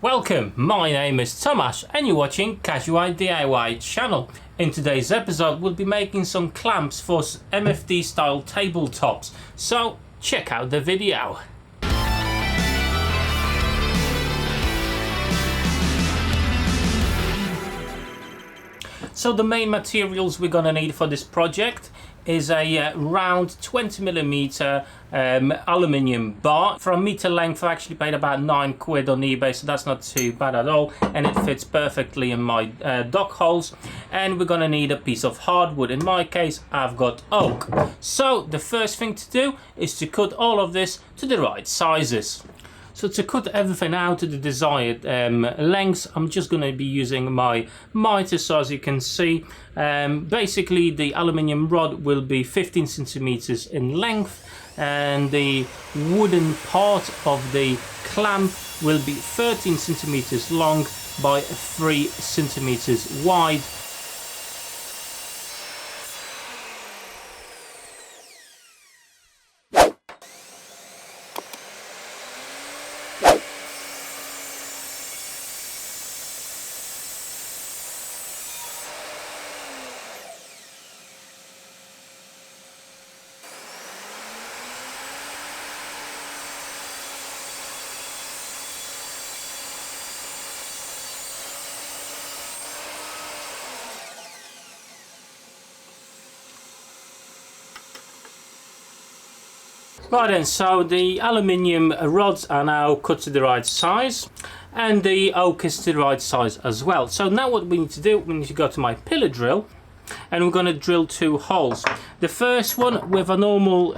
Welcome, my name is Tomasz and you're watching Casual DIY channel. In today's episode we'll be making some clamps for MFD style tabletops, so check out the video. So the main materials we're gonna need for this project is a round 20mm aluminium bar. For a meter length I actually paid about £9 on eBay, so that's not too bad at all, and it fits perfectly in my dock holes. And we're gonna need a piece of hardwood. In my case I've got oak. So the first thing to do is to cut all of this to the right sizes. So to cut everything out to the desired lengths, I'm just going to be using my mitre. So as you can see, basically the aluminium rod will be 15 centimeters in length, and the wooden part of the clamp will be 13 centimeters long by 3 centimeters wide. Right then, so the aluminium rods are now cut to the right size, and the oak is to the right size as well. So now what we need to do, we need to go to my pillar drill, and we're going to drill 2 holes. The first one with a normal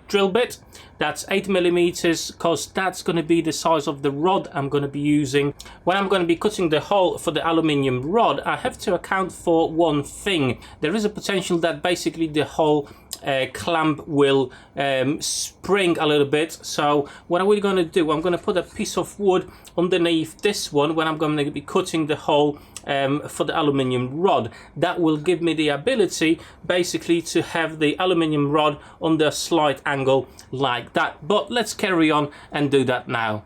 drill bit, that's 8mm, because that's going to be the size of the rod I'm going to be using. When I'm going to be cutting the hole for the aluminium rod, I have to account for one thing. There is a potential that basically the whole clamp will spring a little bit. So what are we going to do? I'm going to put a piece of wood underneath this one when I'm going to be cutting the hole for the aluminium rod. That will give me the ability basically to have the aluminium rod on the slight angle like that. But let's carry on and do that now.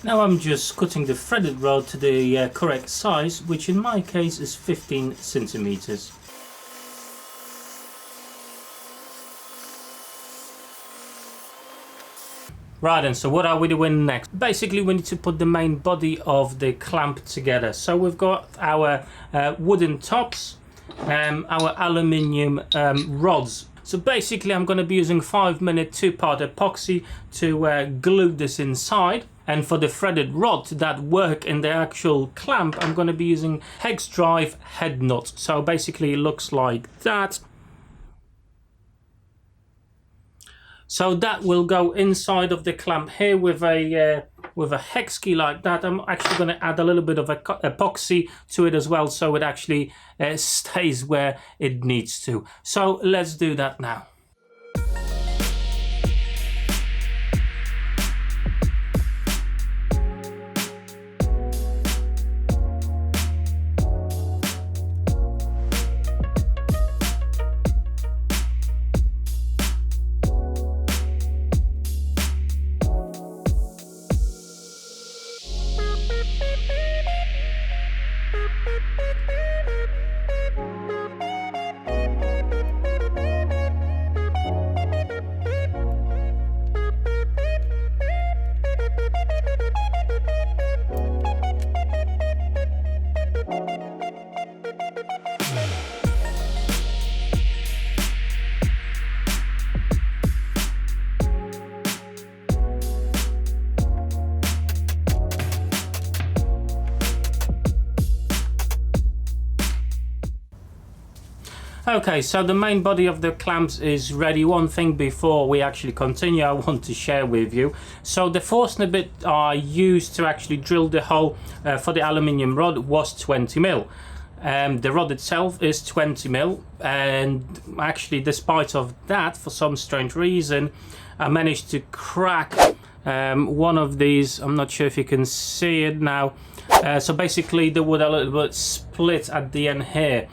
Now I'm just cutting the threaded rod to the correct size, which in my case is 15 centimeters. Right, and so what are we doing next? Basically we need to put the main body of the clamp together. So we've got our wooden tops, our aluminium rods. So basically I'm going to be using 5-minute 2-part epoxy to glue this inside. And for the threaded rod that work in the actual clamp, I'm going to be using hex drive head nut. So basically it looks like that. So that will go inside of the clamp here with a hex key like that. I'm actually going to add a little bit of epoxy to it as well, so it actually stays where it needs to. So let's do that now. Okay, so the main body of the clamps is ready. One thing before we actually continue I want to share with you. So the Forstner bit I used to actually drill the hole for the aluminium rod was 20mm. The rod itself is 20mm, and actually despite of that, for some strange reason, I managed to crack one of these. I'm not sure if you can see it now. So basically the wood a little bit split at the end here.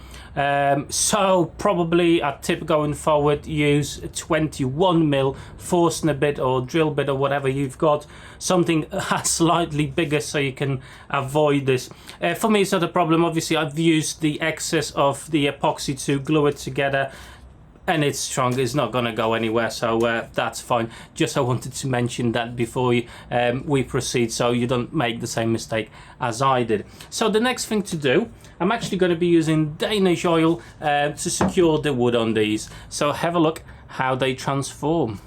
So probably a tip going forward, use 21mm Forstner bit or drill bit or whatever you've got, something slightly bigger so you can avoid this. For me it's not a problem. Obviously I've used the excess of the epoxy to glue it together, and it's strong, it's not going to go anywhere, so that's fine. Just I wanted to mention that before we proceed, so you don't make the same mistake as I did. So the next thing to do, I'm actually going to be using Danish oil to secure the wood on these. So have a look how they transform.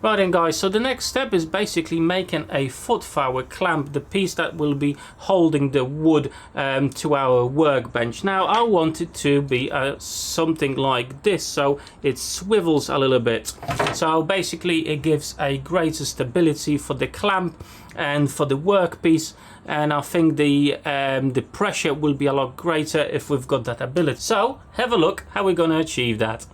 Right then guys, so the next step is basically making a foot for our clamp, the piece that will be holding the wood to our workbench. Now I want it to be something like this, so it swivels a little bit. So basically it gives a greater stability for the clamp and for the workpiece, and I think the pressure will be a lot greater if we've got that ability. So have a look how we're going to achieve that.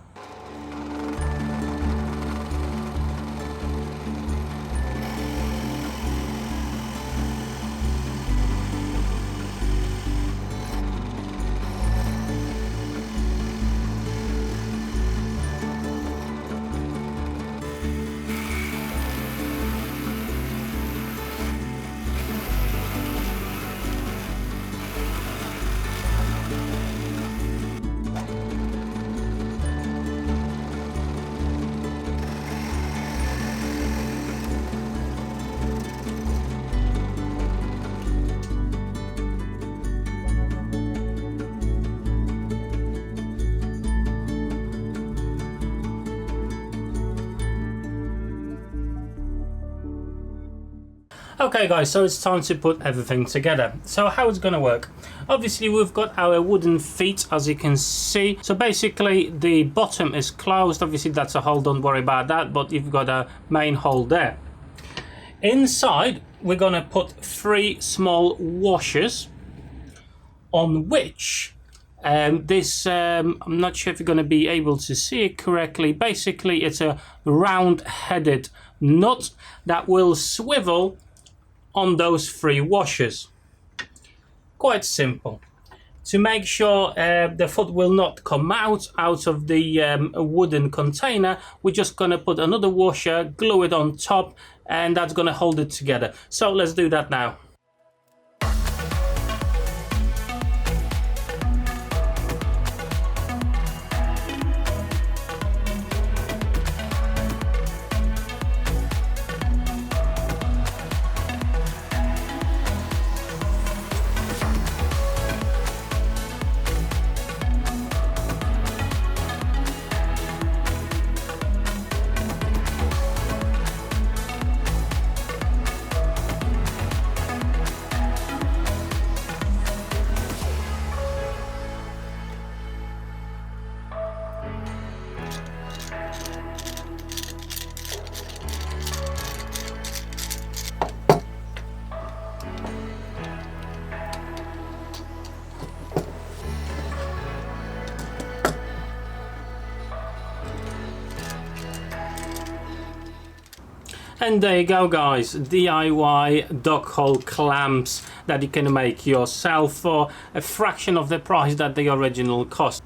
Okay guys, so it's time to put everything together. So how it's gonna work? Obviously we've got our wooden feet, as you can see. So basically the bottom is closed. Obviously that's a hole, don't worry about that, but you've got a main hole there. Inside we're gonna put 3 small washers on which I'm not sure if you're going to be able to see it correctly. Basically it's a round headed nut that will swivel on those 3 washers. Quite simple. To make sure the foot will not come out of the wooden container, we're just going to put another washer, glue it on top, and that's going to hold it together. So let's do that now. And there you go guys, DIY dog hole clamps that you can make yourself for a fraction of the price that the original cost.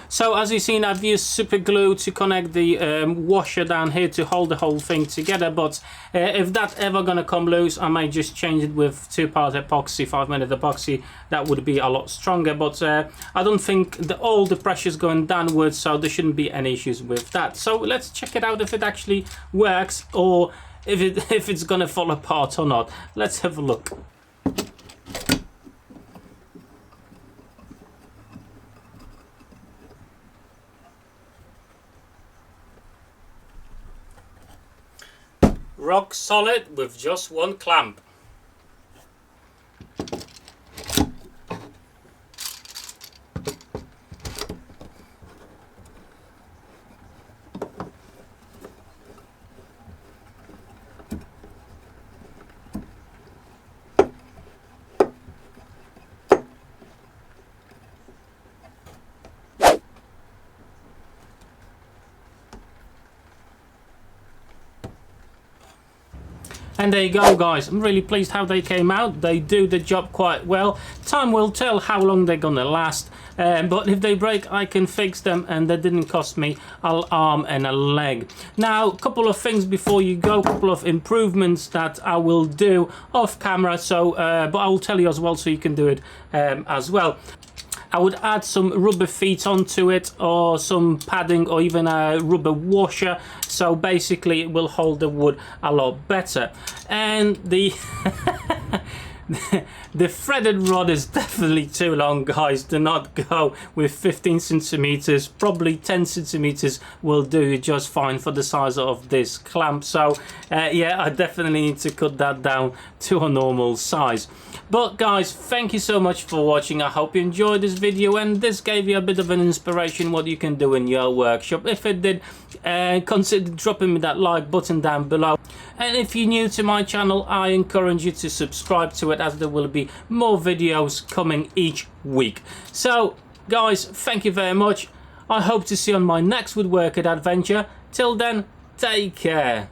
So as you've seen, I've used super glue to connect the washer down here to hold the whole thing together, but if that's ever gonna come loose, I might just change it with 2-part epoxy, 5-minute epoxy. That would be a lot stronger, but I don't think all the pressure is going downwards, so there shouldn't be any issues with that. So let's check it out if it actually works, or if it's gonna fall apart or not. Let's have a look. Rock solid with just 1 clamp. And there you go, guys. I'm really pleased how they came out. They do the job quite well. Time will tell how long they're gonna last, but if they break, I can fix them, and that didn't cost me an arm and a leg. Now, a couple of things before you go, a couple of improvements that I will do off camera, so but I will tell you as well, so you can do it as well. I would add some rubber feet onto it, or some padding, or even a rubber washer, so basically it will hold the wood a lot better. And the the threaded rod is definitely too long, guys. Do not go with 15 centimeters. Probably 10 centimeters will do just fine for the size of this clamp. So yeah, I definitely need to cut that down to a normal size. But guys, thank you so much for watching. I hope you enjoyed this video, and this gave you a bit of an inspiration what you can do in your workshop. If it did, consider dropping me that like button down below. And if you're new to my channel, I encourage you to subscribe to it, as there will be more videos coming each week. So guys, thank you very much. I hope to see you on my next woodworking adventure. Till then, take care.